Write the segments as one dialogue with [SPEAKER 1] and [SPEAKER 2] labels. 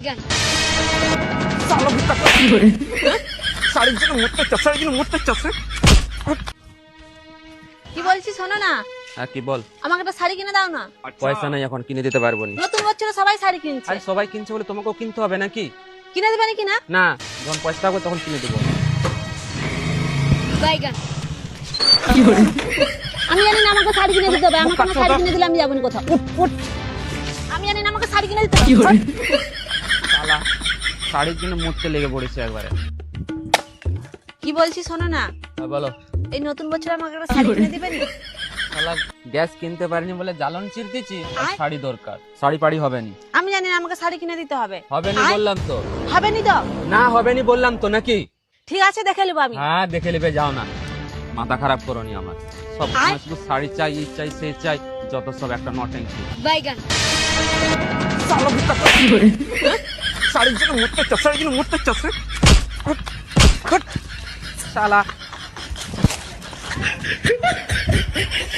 [SPEAKER 1] কি বলছি শোনো না,
[SPEAKER 2] কি বল?
[SPEAKER 1] আমাকে একটা শাড়ি কিনে দাও না।
[SPEAKER 2] পয়সা নাই, এখন কিনে দিতে পারবো না।
[SPEAKER 1] নতুন বছরে সবাই শাড়ি কিনছে।
[SPEAKER 2] আরে সবাই কিনছে বলে তোমাকেও কিনতে হবে নাকি?
[SPEAKER 1] কিনে দেবে নাকি না?
[SPEAKER 2] না, যখন পয়সা থাকবে তখন কিনে দেবো।
[SPEAKER 1] বাইগান আমি জানি না আমাকে শাড়ি কিনে দিতে হবে। আমাকে না শাড়ি কিনে দিলে আমি যাবো না কোথাও। আমি জানি না আমাকে শাড়ি কিনে দিতে হবে।
[SPEAKER 2] শালা শাড়ির জন্য মরতে লেগে পড়েছে একবারে।
[SPEAKER 1] কি বলছি শোনো না,
[SPEAKER 2] বলো।
[SPEAKER 1] এই নতুন বছরে আমাকে একটা শাড়ি কিনে দিবে না?
[SPEAKER 2] শালা গ্যাস কিনতে পারিনি বলে জ্বালন চিরতেছি, শাড়ি দরকার। শাড়ি পাড়ি হবে নি।
[SPEAKER 1] আমি জানি না আমাকে শাড়ি কিনে দিতে হবে।
[SPEAKER 2] হবে নি বললাম তো।
[SPEAKER 1] হবে নি তো?
[SPEAKER 2] না হবে নি বললাম তো নাকি?
[SPEAKER 1] ঠিক আছে, দেখে নেবো আমি।
[SPEAKER 2] হ্যাঁ দেখে নেবে, যাও না, মাথা খারাপ করোনি আমার। সব শুধু শাড়ি চাই, এই চাই, সেই চাই, যত সব একটা নটেঙ্কি।
[SPEAKER 1] বাইগান
[SPEAKER 2] শাড়ির জন্য মরতে চাস, শাড়ির জন্য মরতে চাস। শালা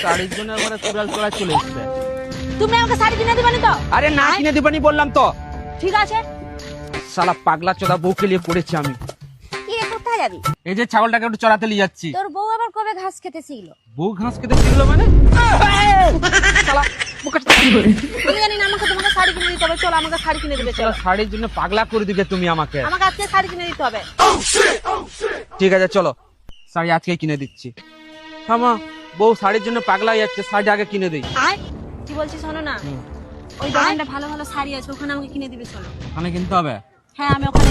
[SPEAKER 2] শাড়ির জন্য একবারে চুড়াল চড়া চলে এসছে।
[SPEAKER 1] তুমি আমাকে শাড়ি কিনে দিবে না তো?
[SPEAKER 2] আরে না কিনে দিবানি বললাম তো।
[SPEAKER 1] ঠিক আছে।
[SPEAKER 2] শালা পাগলা চোদা বউকে নিয়ে পড়েছি আমি।
[SPEAKER 1] কি রে, কোথায় যাবি?
[SPEAKER 2] এই যে ছাগলটাকে একটু চড়াতে নিয়ে যাচ্ছি।
[SPEAKER 1] তোর বউ আবার কবে ঘাস খেতে শিখলো?
[SPEAKER 2] বউ ঘাস খেতে শিখলো মানে? শালা
[SPEAKER 1] আমি জানি না আমাকে তোমাকে শাড়ি কিনে দিতে হবে। চলো আমাকে শাড়ি কিনে দিবে। চলো,
[SPEAKER 2] শাড়ির জন্য পাগলা করে দিবে তুমি আমাকে।
[SPEAKER 1] আমাকে আজকে শাড়ি কিনে দিতে হবে।
[SPEAKER 2] ঠিক আছে চলো, শাড়ি আজকে কিনে দিচ্ছি। থামা, বউ শাড়ির জন্য পাগলা হয়ে যাচ্ছে, শাড়ি আগে কিনে দিই।
[SPEAKER 1] আয়, কি বলছি শোনো না, ওই দোকানটা ভালো ভালো শাড়ি আছে, ওখানে আমাকে কিনে দিবে। চলো।
[SPEAKER 2] ওখানে কিনতে হবে?
[SPEAKER 1] হ্যাঁ, আমি ওখানে।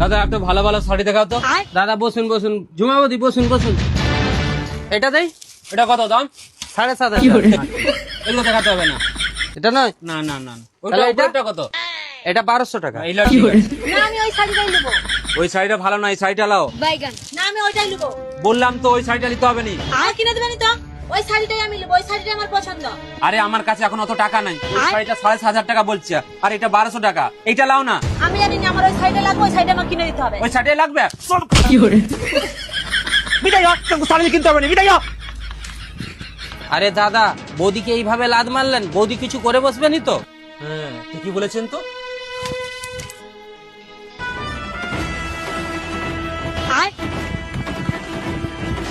[SPEAKER 2] দাদা একটু ভালো ভালো শাড়ি দেখাও তো। দাদা বসুন বসুন, ঝুমাবদি বসুন বসুন। এটা দেই? এটা কত দাম? 7,500। এগুলো দেখাতে হবে না। এটা নয়? না না না। এটা কত? এটা 1200 টাকা।
[SPEAKER 1] না, আমি ওই শাড়িটাই নেবো।
[SPEAKER 2] ওই শাড়িটা ভালো না, এই শাড়িটা লাও।
[SPEAKER 1] বাইগান না, আমি ওইটাই নেবো।
[SPEAKER 2] বললাম তো ওই শাড়িটা নিতে হবে নি।
[SPEAKER 1] আর কিনে দিবেনি তো? ওই শাড়িটাই আমি নেবো। ওই শাড়িটাই আমার পছন্দ।
[SPEAKER 2] আরে আমার কাছে এখন অত টাকা নাই। ওই শাড়িটা 7,500 টাকা বলছে, আর এটা 1200 টাকা। এইটা লাও না।
[SPEAKER 1] আমি জানি না আমার ওই শাড়িটা লাগবে। ওই শাড়িটা আমাকে কিনে দিতে হবে।
[SPEAKER 2] ওই শাড়িটা লাগবে? বিদায় হ, তোকে শাড়ি কিনতে হবে না, বিদায় হ।
[SPEAKER 3] আরে দাদা, বৌদিকে এইভাবে লাদ মারলেন, বৌদি কিছু করে বসবেনি তো?
[SPEAKER 2] হ্যাঁ ঠিকই বলেছেন তো।
[SPEAKER 1] আয়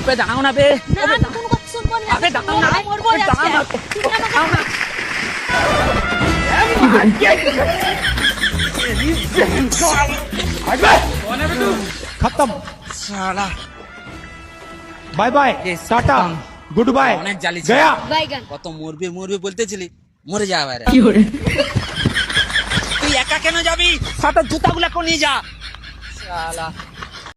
[SPEAKER 2] বে দাঁড়াও না বে।
[SPEAKER 1] না, আমি কোনো কথা শুনবো না।
[SPEAKER 2] আবে দাঁড়াও না।
[SPEAKER 1] আমি মরবো আজকে।
[SPEAKER 2] দাঁড়াও না।
[SPEAKER 1] তুমি আমাকে
[SPEAKER 4] खत्म
[SPEAKER 2] শালা
[SPEAKER 4] bye bye tata good bye
[SPEAKER 2] অনেক জ্বালিয়েছে।
[SPEAKER 4] गया
[SPEAKER 1] বাইগান
[SPEAKER 2] কত মরবি মরবি বলতেছিলি, মরে যা এবারে। তুই একা কেন যাবি? সাথে জুতাগুলো নিয়ে যা। শালা